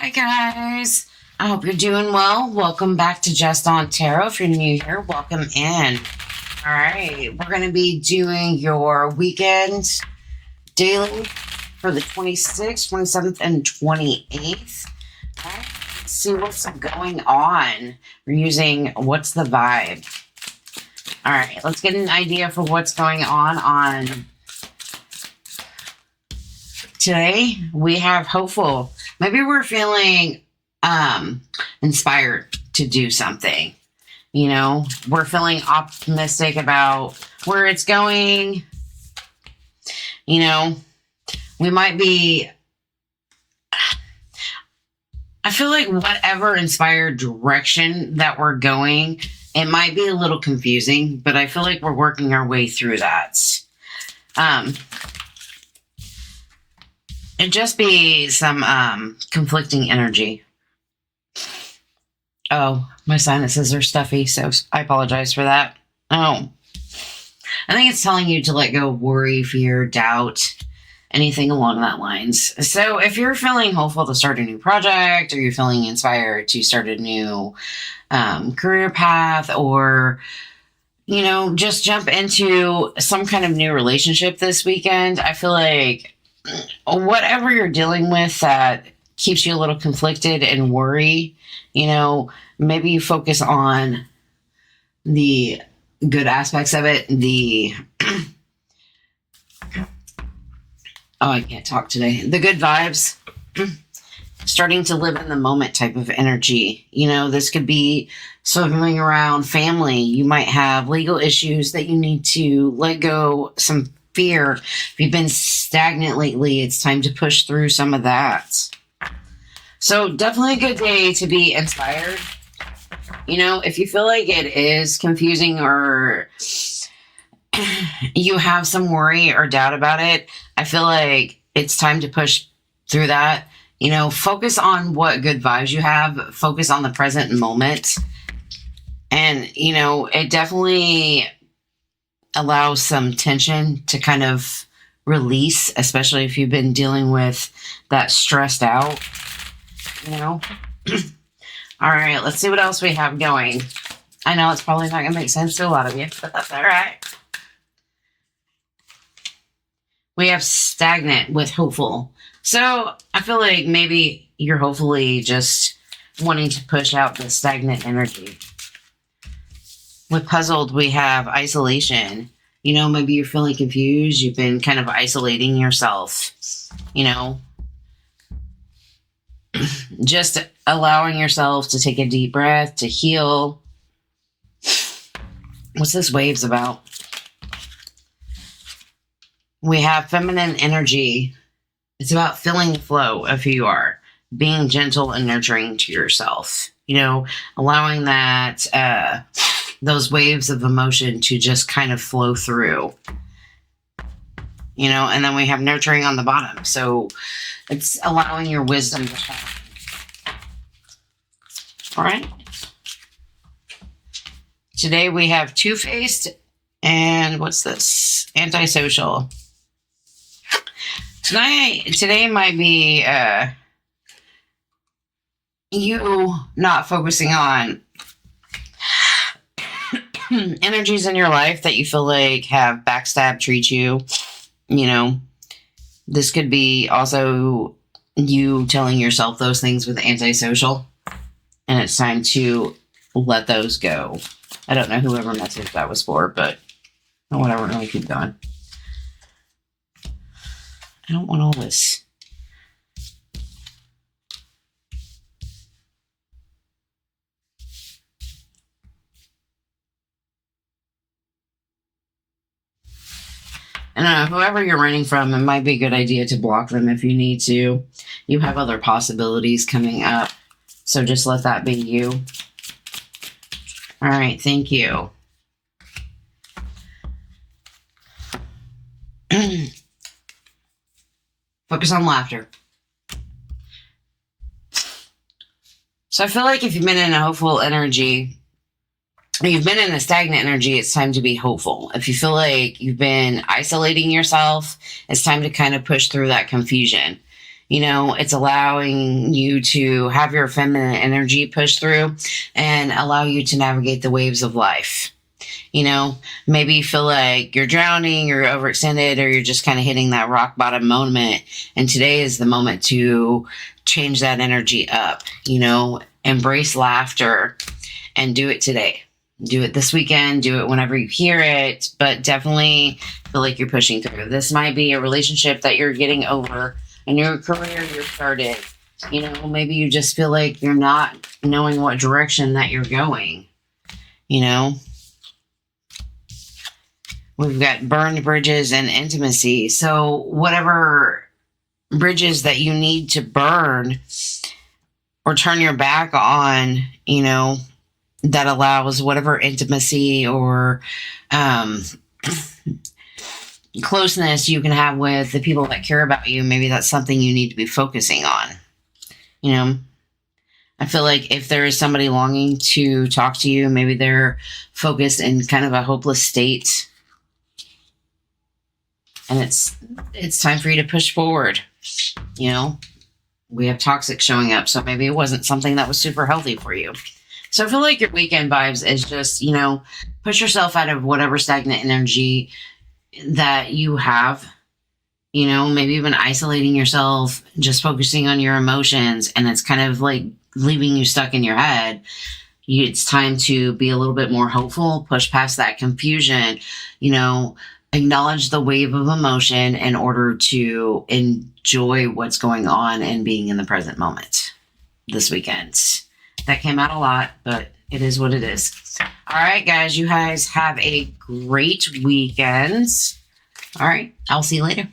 Hi, guys. I hope you're doing well. Welcome back to Just on Tarot. If you're new here, welcome in. All right, we're going to be doing your weekend daily for the 26th, 27th, and 28th. All right, let's see what's going on. We're using What's the Vibe. All right, let's get an idea for what's going on today. We have hopeful. Maybe we're feeling inspired to do something. You know, we're feeling optimistic about where it's going. You know, we might be, I feel like whatever inspired direction that we're going, it might be a little confusing, but I feel like we're working our way through that. It'd just be some conflicting energy. Oh, my sinuses are stuffy, so I apologize for that. Oh, I think it's telling you to let go of worry, fear, doubt, anything along that lines. So if you're feeling hopeful to start a new project, or you're feeling inspired to start a new career path, or, you know, just jump into some kind of new relationship this weekend, I feel like whatever you're dealing with that keeps you a little conflicted and worry, you know, maybe you focus on the good aspects of it. I can't talk today. The good vibes, starting to live in the moment type of energy. You know, this could be swimming around family. You might have legal issues that you need to let go, some fear. If you've been stagnant lately, it's time to push through some of that. So definitely a good day to be inspired. You know, if you feel like it is confusing or you have some worry or doubt about it, I feel like it's time to push through that. You know, focus on what good vibes you have. Focus on the present moment. And, you know, it definitely allows some tension to kind of release, especially if you've been dealing with that stressed out, you know. All right, let's see what else we have going. I know it's probably not going to make sense to a lot of you, but that's all right. We have stagnant with hopeful. So I feel like maybe you're hopefully just wanting to push out the stagnant energy. With puzzled, we have isolation. You know, maybe you're feeling confused. You've been kind of isolating yourself, you know, just allowing yourself to take a deep breath, to heal. What's this waves about? We have feminine energy. It's about feeling the flow of who you are, being gentle and nurturing to yourself, you know, allowing that, those waves of emotion to just kind of flow through, you know. And then we have nurturing on the bottom. So it's allowing your wisdom to shine. All right. Today we have two-faced and what's this? Antisocial. Today might be you not focusing on energies in your life that you feel like have backstab treat you. You know, this could be also you telling yourself those things with antisocial, and it's time to let those go. I don't know whoever message that was for, but whatever, really keep going. I don't want all this. I don't know, whoever you're running from, it might be a good idea to block them if you need to. You have other possibilities coming up, so just let that be you. All right, thank you. Focus on laughter. So I feel like if you've been in a hopeful energy, or you've been in a stagnant energy, it's time to be hopeful. If you feel like you've been isolating yourself, it's time to kind of push through that confusion. It's allowing you to have your feminine energy push through and allow you to navigate the waves of life. Maybe you feel like you're drowning, you're overextended, or you're just kind of hitting that rock bottom moment. And today is the moment to change that energy up, embrace laughter and do it today. Do it this weekend, do it whenever you hear it, but definitely feel like you're pushing through. This might be a relationship that you're getting over, a new career you're started. Maybe you just feel like you're not knowing what direction that you're going. We've got burned bridges and intimacy. So whatever bridges that you need to burn or turn your back on, that allows whatever intimacy or closeness you can have with the people that care about you. Maybe that's something you need to be focusing on. I feel like if there is somebody longing to talk to you, maybe they're focused in kind of a hopeless state. And it's time for you to push forward. We have toxic showing up. So maybe it wasn't something that was super healthy for you. So I feel like your weekend vibes is just, push yourself out of whatever stagnant energy that you have. Maybe even isolating yourself, just focusing on your emotions. And it's kind of like leaving you stuck in your head. It's time to be a little bit more hopeful, push past that confusion, acknowledge the wave of emotion in order to enjoy what's going on and being in the present moment this weekend. That came out a lot, but it is what it is. All right, guys, you guys have a great weekend. All right, I'll see you later.